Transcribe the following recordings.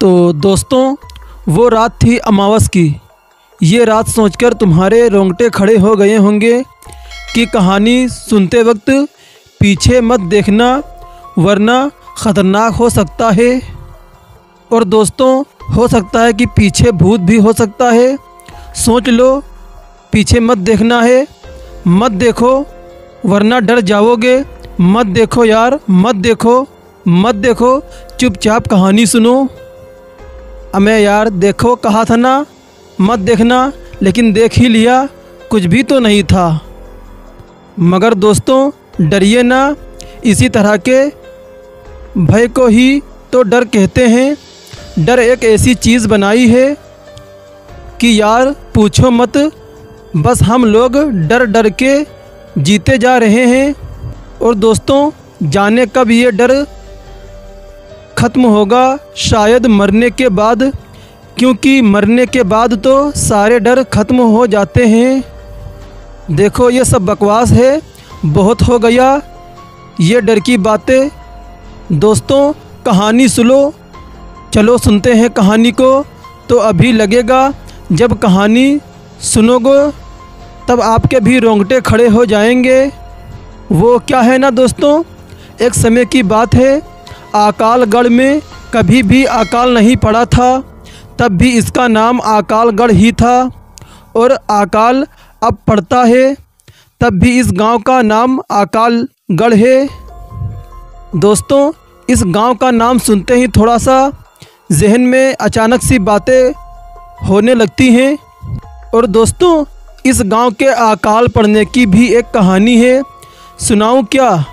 तो दोस्तों, वो रात थी अमावस की। ये रात सोचकर तुम्हारे रोंगटे खड़े हो गए होंगे कि कहानी सुनते वक्त पीछे मत देखना, वरना ख़तरनाक हो सकता है। और दोस्तों, हो सकता है कि पीछे भूत भी हो सकता है। सोच लो, पीछे मत देखना है, मत देखो वरना डर जाओगे। मत देखो यार, मत देखो, मत देखो, चुपचाप कहानी सुनो। मैं यार देखो कहा था ना मत देखना, लेकिन देख ही लिया, कुछ भी तो नहीं था। मगर दोस्तों डरिए ना, इसी तरह के भय को ही तो डर कहते हैं। डर एक ऐसी चीज़ बनाई है कि यार पूछो मत, बस हम लोग डर डर के जीते जा रहे हैं। और दोस्तों जाने कब ये डर ख़त्म होगा, शायद मरने के बाद, क्योंकि मरने के बाद तो सारे डर ख़त्म हो जाते हैं। देखो ये सब बकवास है, बहुत हो गया ये डर की बातें। दोस्तों कहानी सुनो, चलो सुनते हैं कहानी को। तो अभी लगेगा जब कहानी सुनोगे तब आपके भी रोंगटे खड़े हो जाएंगे। वो क्या है ना दोस्तों, एक समय की बात है, आकालगढ़ में कभी भी अकाल नहीं पड़ा था, तब भी इसका नाम आकालगढ़ ही था। और अकाल अब पड़ता है तब भी इस गांव का नाम आकालगढ़ है। दोस्तों इस गांव का नाम सुनते ही थोड़ा सा जहन में अचानक सी बातें होने लगती हैं। और दोस्तों इस गांव के अकाल पड़ने की भी एक कहानी है, सुनाऊं क्या?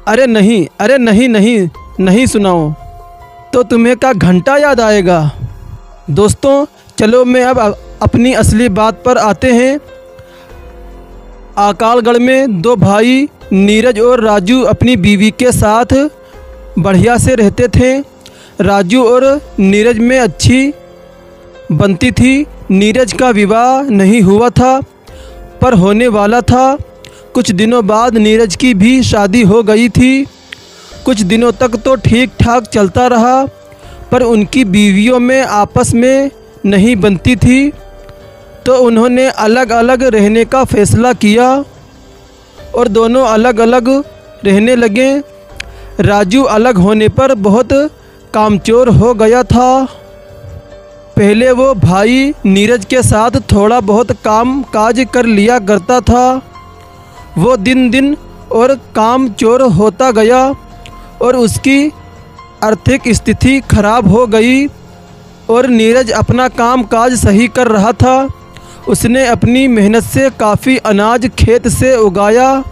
अरे नहीं, अरे नहीं नहीं नहीं सुनाओ तो तुम्हें का घंटा याद आएगा। दोस्तों चलो मैं अब अपनी असली बात पर आते हैं। आकालगढ़ में दो भाई नीरज और राजू अपनी बीवी के साथ बढ़िया से रहते थे। राजू और नीरज में अच्छी बनती थी। नीरज का विवाह नहीं हुआ था पर होने वाला था। कुछ दिनों बाद नीरज की भी शादी हो गई थी। कुछ दिनों तक तो ठीक ठाक चलता रहा, पर उनकी बीवियों में आपस में नहीं बनती थी, तो उन्होंने अलग अलग रहने का फ़ैसला किया और दोनों अलग अलग रहने लगे। राजू अलग होने पर बहुत कामचोर हो गया था। पहले वो भाई नीरज के साथ थोड़ा बहुत काम काज कर लिया करता था। वो दिन दिन और काम चोर होता गया और उसकी आर्थिक स्थिति खराब हो गई। और नीरज अपना काम काज सही कर रहा था। उसने अपनी मेहनत से काफ़ी अनाज खेत से उगाया।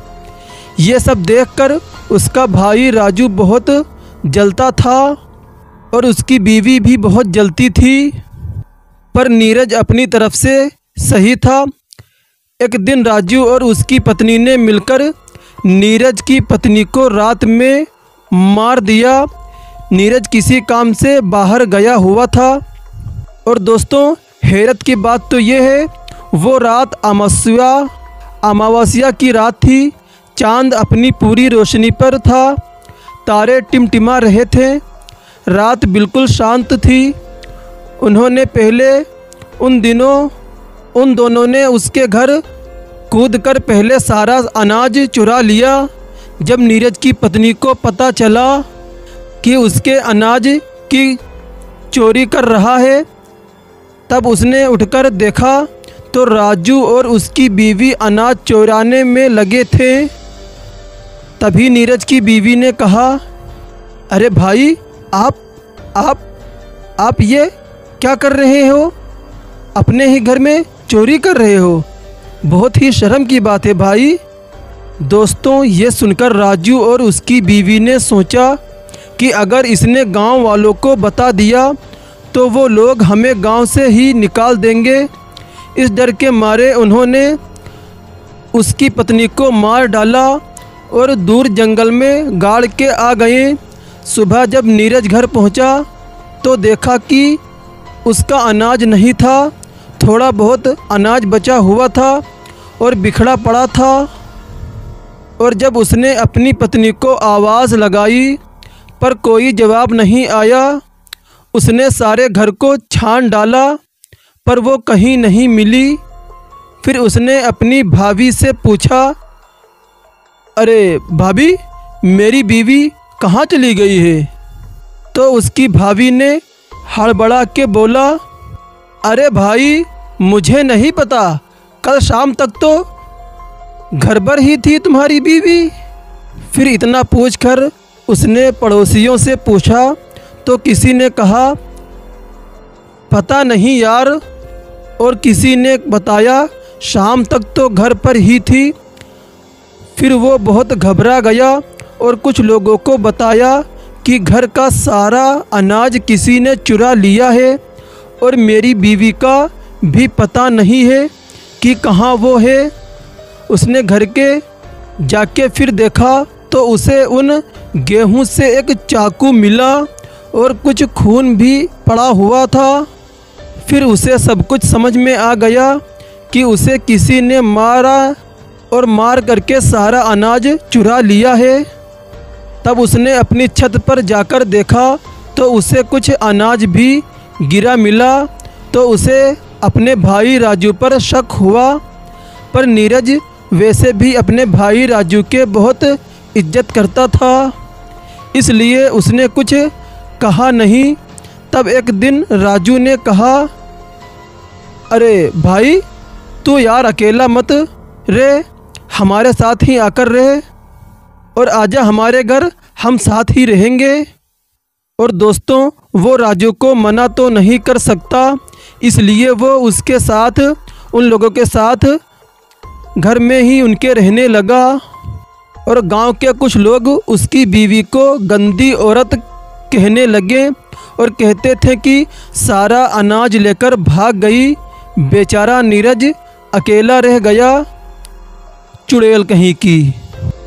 ये सब देखकर उसका भाई राजू बहुत जलता था और उसकी बीवी भी बहुत जलती थी, पर नीरज अपनी तरफ से सही था। एक दिन राजू और उसकी पत्नी ने मिलकर नीरज की पत्नी को रात में मार दिया। नीरज किसी काम से बाहर गया हुआ था। और दोस्तों हैरत की बात तो ये है, वो रात अमावस्या की रात थी। चांद अपनी पूरी रोशनी पर था, तारे टिमटिमा रहे थे, रात बिल्कुल शांत थी। उन्होंने पहले उन दोनों ने उसके घर कूदकर पहले सारा अनाज चुरा लिया। जब नीरज की पत्नी को पता चला कि उसके अनाज की चोरी कर रहा है, तब उसने उठकर देखा तो राजू और उसकी बीवी अनाज चुराने में लगे थे। तभी नीरज की बीवी ने कहा, अरे भाई आप ये क्या कर रहे हो? अपने ही घर में चोरी कर रहे हो? बहुत ही शर्म की बात है भाई। दोस्तों ये सुनकर राजू और उसकी बीवी ने सोचा कि अगर इसने गांव वालों को बता दिया तो वो लोग हमें गांव से ही निकाल देंगे। इस डर के मारे उन्होंने उसकी पत्नी को मार डाला और दूर जंगल में गाड़ के आ गए। सुबह जब नीरज घर पहुंचा तो देखा कि उसका अनाज नहीं था, थोड़ा बहुत अनाज बचा हुआ था और बिखरा पड़ा था। और जब उसने अपनी पत्नी को आवाज़ लगाई पर कोई जवाब नहीं आया उसने सारे घर को छान डाला पर वो कहीं नहीं मिली। फिर उसने अपनी भाभी से पूछा, अरे भाभी, मेरी बीवी कहाँ चली गई है? तो उसकी भाभी ने हड़बड़ा के बोला, अरे भाई, मुझे नहीं पता, कल शाम तक तो घर पर ही थी तुम्हारी बीवी। फिर इतना पूछकर उसने पड़ोसियों से पूछा तो किसी ने कहा, पता नहीं यार, और किसी ने बताया शाम तक तो घर पर ही थी। फिर वो बहुत घबरा गया और कुछ लोगों को बताया कि घर का सारा अनाज किसी ने चुरा लिया है और मेरी बीवी का भी पता नहीं है कि कहाँ वो है। उसने घर के जाके फिर देखा तो उसे उन गेहूं से एक चाकू मिला और कुछ खून भी पड़ा हुआ था। फिर उसे सब कुछ समझ में आ गया कि उसे किसी ने मारा और मार करके सारा अनाज चुरा लिया है। तब उसने अपनी छत पर जाकर देखा तो उसे कुछ अनाज भी गिरा मिला। तो उसे अपने भाई राजू पर शक हुआ, पर नीरज वैसे भी अपने भाई राजू के बहुत इज्जत करता था, इसलिए उसने कुछ कहा नहीं। तब एक दिन राजू ने कहा, अरे भाई, तू यार अकेला मत रहे, हमारे साथ ही आकर रहे और आजा हमारे घर, हम साथ ही रहेंगे। और दोस्तों, वो राजू को मना तो नहीं कर सकता, इसलिए वो उसके साथ, उन लोगों के साथ घर में ही उनके रहने लगा। और गांव के कुछ लोग उसकी बीवी को गंदी औरत कहने लगे और कहते थे कि सारा अनाज लेकर भाग गई, बेचारा नीरज अकेला रह गया, चुड़ैल कहीं की।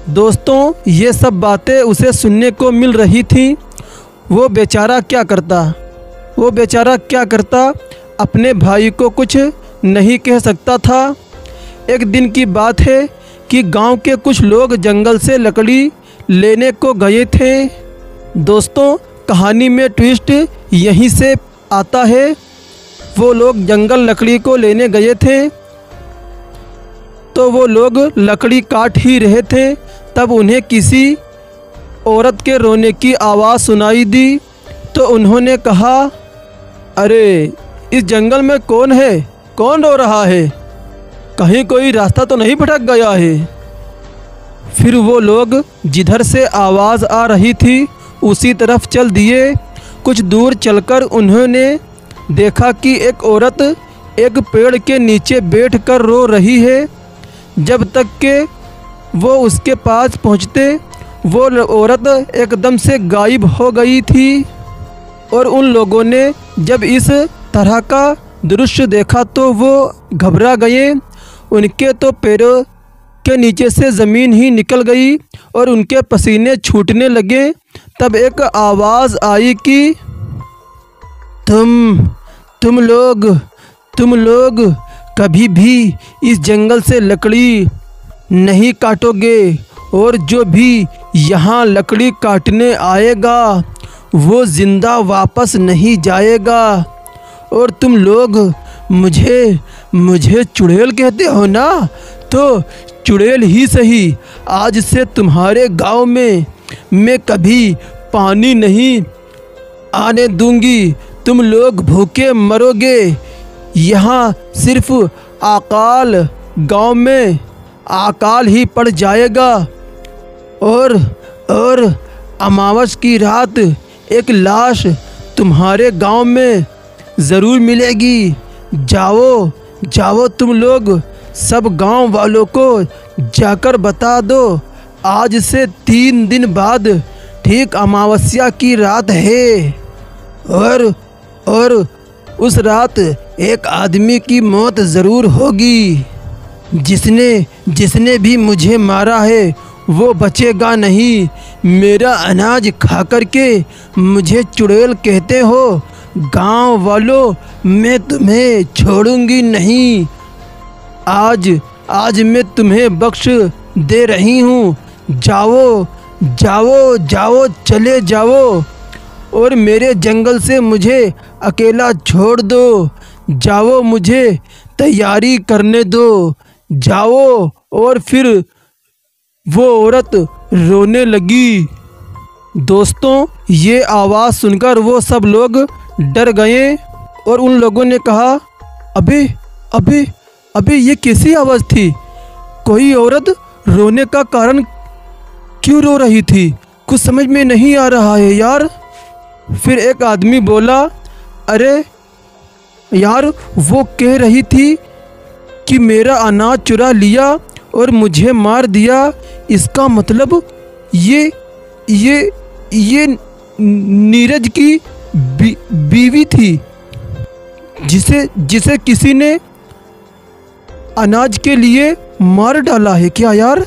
दोस्तों, ये सब बातें उसे सुनने को मिल रही थी। वो बेचारा क्या करता, अपने भाई को कुछ नहीं कह सकता था। एक दिन की बात है कि गांव के कुछ लोग जंगल से लकड़ी लेने को गए थे। दोस्तों, कहानी में ट्विस्ट यहीं से आता है। वो लोग जंगल लकड़ी को लेने गए थे तो वो लोग लकड़ी काट ही रहे थे, तब उन्हें किसी औरत के रोने की आवाज़ सुनाई दी। तो उन्होंने कहा, अरे इस जंगल में कौन है, कौन रो रहा है, कहीं कोई रास्ता तो नहीं भटक गया है। फिर वो लोग जिधर से आवाज़ आ रही थी उसी तरफ चल दिए। कुछ दूर चलकर उन्होंने देखा कि एक औरत एक पेड़ के नीचे बैठकर रो रही है। जब तक के वो उसके पास पहुँचते, वो औरत एकदम से गायब हो गई थी। और उन लोगों ने जब इस तरह का दृश्य देखा तो वो घबरा गए। उनके तो पैरों के नीचे से ज़मीन ही निकल गई और उनके पसीने छूटने लगे। तब एक आवाज़ आई कि तुम लोग कभी भी इस जंगल से लकड़ी नहीं काटोगे और जो भी यहाँ लकड़ी काटने आएगा वो ज़िंदा वापस नहीं जाएगा। और तुम लोग मुझे चुड़ैल कहते हो ना, तो चुड़ैल ही सही, आज से तुम्हारे गांव में मैं कभी पानी नहीं आने दूंगी, तुम लोग भूखे मरोगे। यहाँ सिर्फ गांव में अकाल ही पड़ जाएगा। और अमावस की रात एक लाश तुम्हारे गांव में ज़रूर मिलेगी। जाओ तुम लोग सब गांव वालों को जाकर बता दो, आज से 3 दिन बाद ठीक अमावस्या की रात है और उस रात एक आदमी की मौत ज़रूर होगी। जिसने भी मुझे मारा है वो बचेगा नहीं। मेरा अनाज खा कर के मुझे चुड़ैल कहते हो, गांव वालों, मैं तुम्हें छोड़ूंगी नहीं। आज मैं तुम्हें बख्श दे रही हूँ। जाओ चले जाओ। और मेरे जंगल से मुझे अकेला छोड़ दो। जाओ, मुझे तैयारी करने दो, जाओ। और फिर वो औरत रोने लगी। दोस्तों, ये आवाज़ सुनकर वो सब लोग डर गए और उन लोगों ने कहा, अबे अबे अबे ये कैसी आवाज़ थी? कोई औरत रोने का कारण क्यों रो रही थी? कुछ समझ में नहीं आ रहा है यार। फिर एक आदमी बोला, अरे यार, वो कह रही थी कि मेरा अनाज चुरा लिया और मुझे मार दिया। इसका मतलब ये नीरज की बीवी थी, जिसे किसी ने अनाज के लिए मार डाला है क्या यार?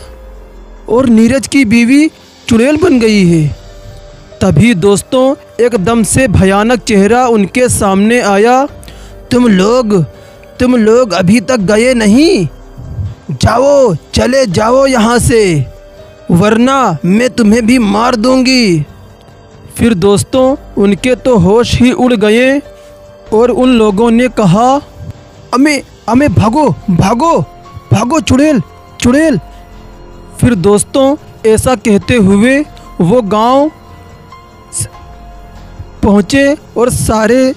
और नीरज की बीवी चुड़ैल बन गई है। तभी दोस्तों एकदम से भयानक चेहरा उनके सामने आया। तुम लोग अभी तक गए नहीं? जाओ, चले जाओ यहाँ से, वरना मैं तुम्हें भी मार दूंगी। फिर दोस्तों उनके तो होश ही उड़ गए और उन लोगों ने कहा, अमे भागो भागो भागो, चुड़ैल। फिर दोस्तों ऐसा कहते हुए वो गांव पहुँचे और सारे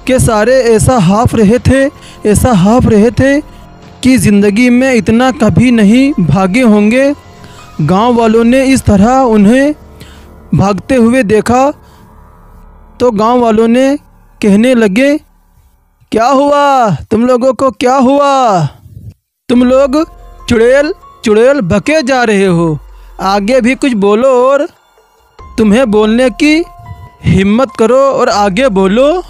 के सारे ऐसा हाफ रहे थे कि ज़िंदगी में इतना कभी नहीं भागे होंगे। गांव वालों ने इस तरह उन्हें भागते हुए देखा तो गांव वालों ने कहने लगे, क्या हुआ तुम लोगों को, क्या हुआ? तुम लोग चुड़ैल भगे जा रहे हो, आगे भी कुछ बोलो और तुम्हें बोलने की हिम्मत करो और आगे बोलो।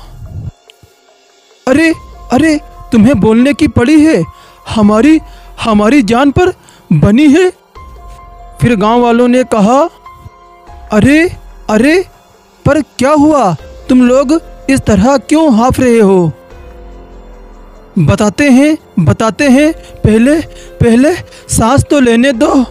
अरे तुम्हें बोलने की पड़ी है, हमारी जान पर बनी है। फिर गांव वालों ने कहा, अरे पर क्या हुआ? तुम लोग इस तरह क्यों हाफ रहे हो? बताते हैं, पहले सांस तो लेने दो।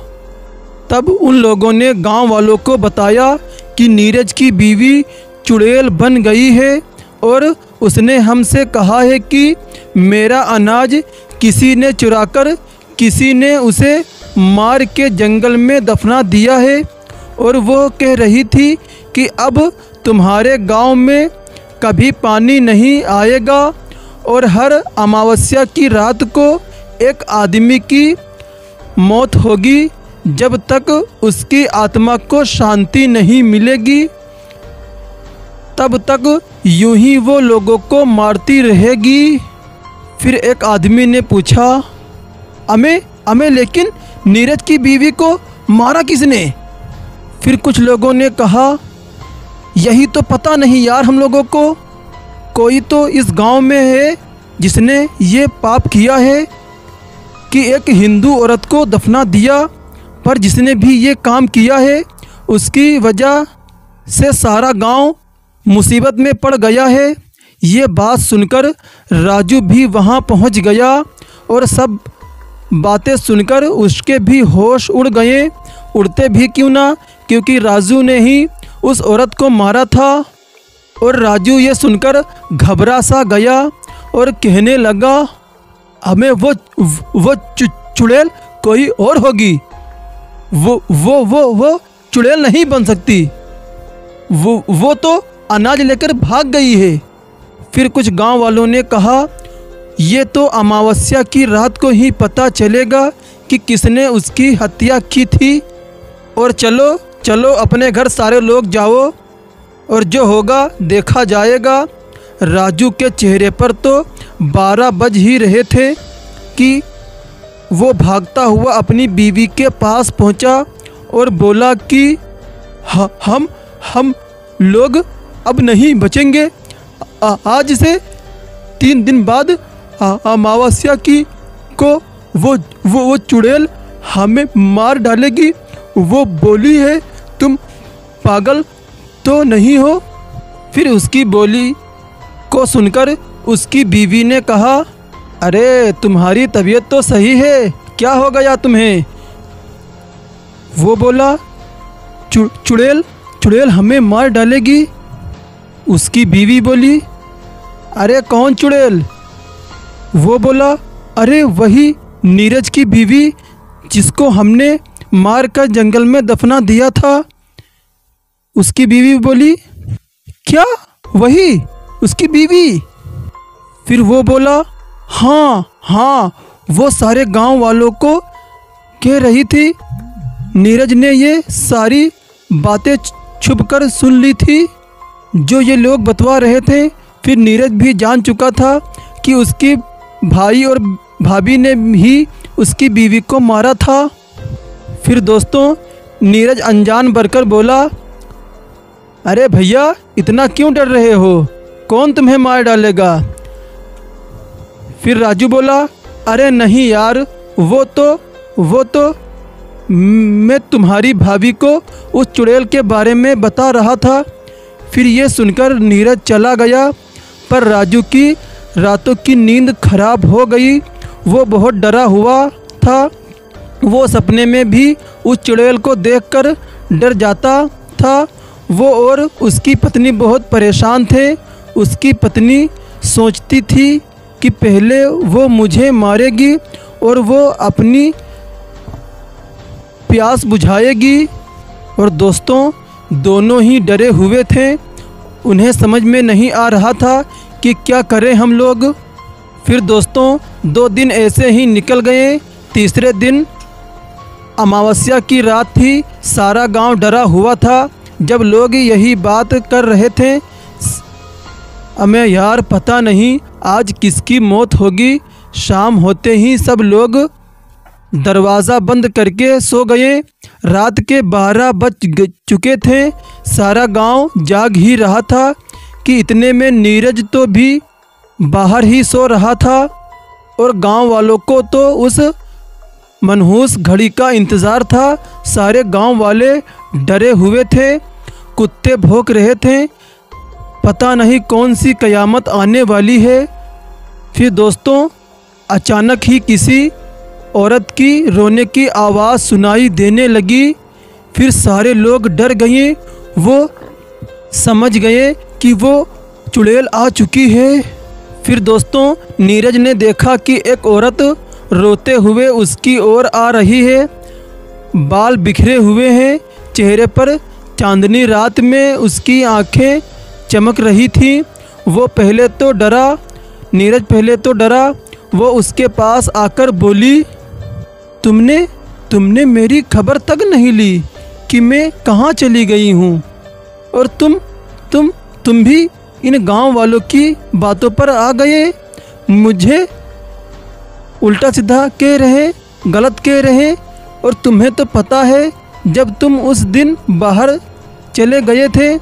तब उन लोगों ने गांव वालों को बताया कि नीरज की बीवी चुड़ैल बन गई है और उसने हमसे कहा है कि मेरा अनाज किसी ने चुराकर किसी ने उसे मार के जंगल में दफना दिया है। और वो कह रही थी कि अब तुम्हारे गांव में कभी पानी नहीं आएगा और हर अमावस्या की रात को एक आदमी की मौत होगी जब तक उसकी आत्मा को शांति नहीं मिलेगी, तब तक यूं ही वो लोगों को मारती रहेगी। फिर एक आदमी ने पूछा, अमे लेकिन नीरज की बीवी को मारा किसने? फिर कुछ लोगों ने कहा, यही तो पता नहीं यार हम लोगों को। कोई तो इस गांव में है जिसने ये पाप किया है कि एक हिंदू औरत को दफना दिया, पर जिसने भी ये काम किया है उसकी वजह से सारा गांव मुसीबत में पड़ गया है। ये बात सुनकर राजू भी वहां पहुंच गया और सब बातें सुनकर उसके भी होश उड़ गए। उड़ते भी क्यों ना, क्योंकि राजू ने ही उस औरत को मारा था। और राजू ये सुनकर घबरा सा गया और कहने लगा, हमें वो चुड़ैल कोई और होगी, वो चुड़ैल नहीं बन सकती, वो तो अनाज लेकर भाग गई है। फिर कुछ गांव वालों ने कहा, ये तो अमावस्या की रात को ही पता चलेगा कि किसने उसकी हत्या की थी। और चलो अपने घर सारे लोग जाओ और जो होगा देखा जाएगा। राजू के चेहरे पर तो 12 बज ही रहे थे कि वो भागता हुआ अपनी बीवी के पास पहुंचा और बोला कि हम लोग अब नहीं बचेंगे। आज से 3 दिन बाद अमावस्या की को वो चुड़ैल हमें मार डालेगी। वो बोली है, तुम पागल तो नहीं हो? फिर उसकी बोली को सुनकर उसकी बीवी ने कहा, अरे तुम्हारी तबीयत तो सही है, क्या हो गया तुम्हें? वो बोला, चुड़ैल हमें मार डालेगी। उसकी बीवी बोली, अरे कौन चुड़ैल? वो बोला, अरे वही नीरज की बीवी जिसको हमने मार कर जंगल में दफना दिया था। उसकी बीवी बोली, क्या वही उसकी बीवी? फिर वो बोला, हाँ हाँ, वो सारे गांव वालों को कह रही थी। नीरज ने ये सारी बातें छुपकर सुन ली थी जो ये लोग बतवा रहे थे। फिर नीरज भी जान चुका था कि उसके भाई और भाभी ने ही उसकी बीवी को मारा था। फिर दोस्तों नीरज अनजान बनकर बोला, अरे भैया इतना क्यों डर रहे हो, कौन तुम्हें मार डालेगा? फिर राजू बोला, अरे नहीं यार, वो तो मैं तुम्हारी भाभी को उस चुड़ैल के बारे में बता रहा था। फिर ये सुनकर नीरज चला गया, पर राजू की रातों की नींद खराब हो गई। वो बहुत डरा हुआ था। वो सपने में भी उस चुड़ैल को देखकर डर जाता था। वो और उसकी पत्नी बहुत परेशान थे। उसकी पत्नी सोचती थी कि पहले वो मुझे मारेगी और वो अपनी प्यास बुझाएगी। और दोस्तों दोनों ही डरे हुए थे। उन्हें समझ में नहीं आ रहा था कि क्या करें हम लोग। फिर दोस्तों 2 दिन ऐसे ही निकल गए। तीसरे दिन अमावस्या की रात थी। सारा गांव डरा हुआ था। जब लोग यही बात कर रहे थे, हमें यार पता नहीं आज किसकी मौत होगी। शाम होते ही सब लोग दरवाज़ा बंद करके सो गए। रात के 12 बज चुके थे। सारा गांव जाग ही रहा था कि इतने में नीरज तो भी बाहर ही सो रहा था। और गांव वालों को तो उस मनहूस घड़ी का इंतज़ार था। सारे गांव वाले डरे हुए थे। कुत्ते भौंक रहे थे। पता नहीं कौन सी कयामत आने वाली है। फिर दोस्तों अचानक ही किसी औरत की रोने की आवाज़ सुनाई देने लगी। फिर सारे लोग डर गए। वो समझ गए कि वो चुड़ैल आ चुकी है। फिर दोस्तों नीरज ने देखा कि एक औरत रोते हुए उसकी ओर आ रही है। बाल बिखरे हुए हैं। चेहरे पर चांदनी रात में उसकी आंखें चमक रही थी। वो पहले तो डरा। नीरज पहले तो डरा। वो उसके पास आकर बोली, तुमने मेरी खबर तक नहीं ली कि मैं कहाँ चली गई हूँ। और तुम भी इन गांव वालों की बातों पर आ गए। मुझे उल्टा सीधा कह रहे, गलत कह रहे। और तुम्हें तो पता है जब तुम उस दिन बाहर चले गए थे,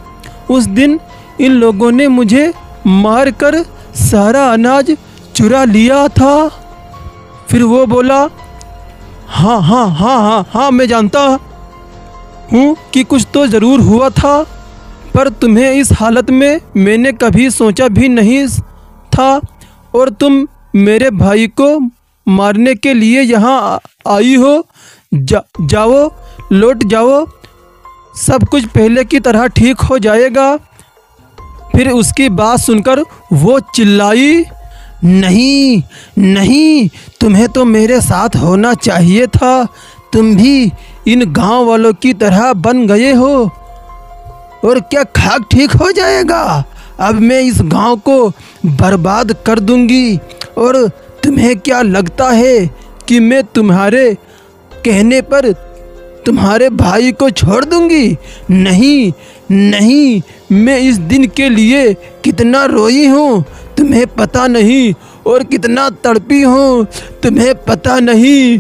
उस दिन इन लोगों ने मुझे मार कर सारा अनाज चुरा लिया था। फिर वो बोला, हाँ मैं जानता हूँ कि कुछ तो ज़रूर हुआ था, पर तुम्हें इस हालत में मैंने कभी सोचा भी नहीं था। और तुम मेरे भाई को मारने के लिए यहाँ आई हो। जाओ, लौट जाओ, सब कुछ पहले की तरह ठीक हो जाएगा। फिर उसकी बात सुनकर वो चिल्लाई, नहीं, तुम्हें तो मेरे साथ होना चाहिए था। तुम भी इन गांव वालों की तरह बन गए हो। और क्या खाक ठीक हो जाएगा? अब मैं इस गांव को बर्बाद कर दूंगी। और तुम्हें क्या लगता है कि मैं तुम्हारे कहने पर तुम्हारे भाई को छोड़ दूंगी? नहीं, मैं इस दिन के लिए कितना रोई हूँ तुम्हें पता नहीं, और कितना तड़पी हूँ तुम्हें पता नहीं।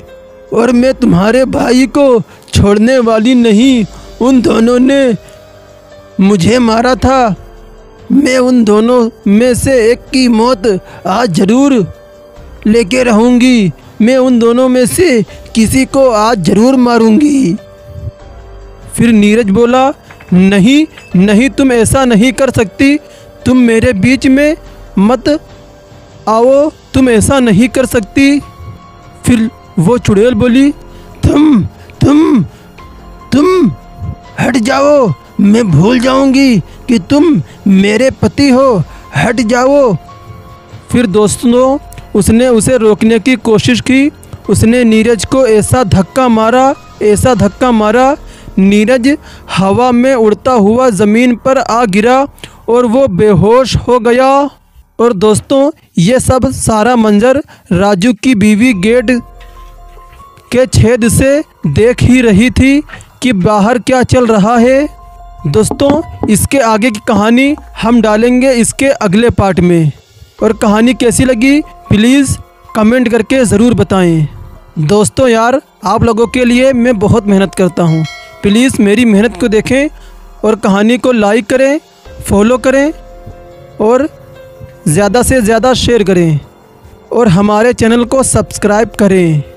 और मैं तुम्हारे भाई को छोड़ने वाली नहीं। उन दोनों ने मुझे मारा था। मैं उन दोनों में से एक की मौत आज ज़रूर लेके रहूँगी। मैं उन दोनों में से किसी को आज ज़रूर मारूंगी। फिर नीरज बोला, नहीं, तुम ऐसा नहीं कर सकती। तुम मेरे बीच में मत आओ, तुम ऐसा नहीं कर सकती। फिर वो चुड़ैल बोली, तुम हट जाओ, मैं भूल जाऊंगी कि तुम मेरे पति हो, हट जाओ। फिर दोस्तों उसने उसे रोकने की कोशिश की। उसने नीरज को ऐसा धक्का मारा, नीरज हवा में उड़ता हुआ ज़मीन पर आ गिरा और वो बेहोश हो गया। और दोस्तों ये सब सारा मंजर राजू की बीवी गेट के छेद से देख ही रही थी कि बाहर क्या चल रहा है। दोस्तों इसके आगे की कहानी हम डालेंगे इसके अगले पार्ट में। और कहानी कैसी लगी प्लीज़ कमेंट करके ज़रूर बताएं। दोस्तों यार आप लोगों के लिए मैं बहुत मेहनत करता हूँ, प्लीज़ मेरी मेहनत को देखें और कहानी को लाइक करें, फॉलो करें और ज़्यादा से ज़्यादा शेयर करें और हमारे चैनल को सब्सक्राइब करें।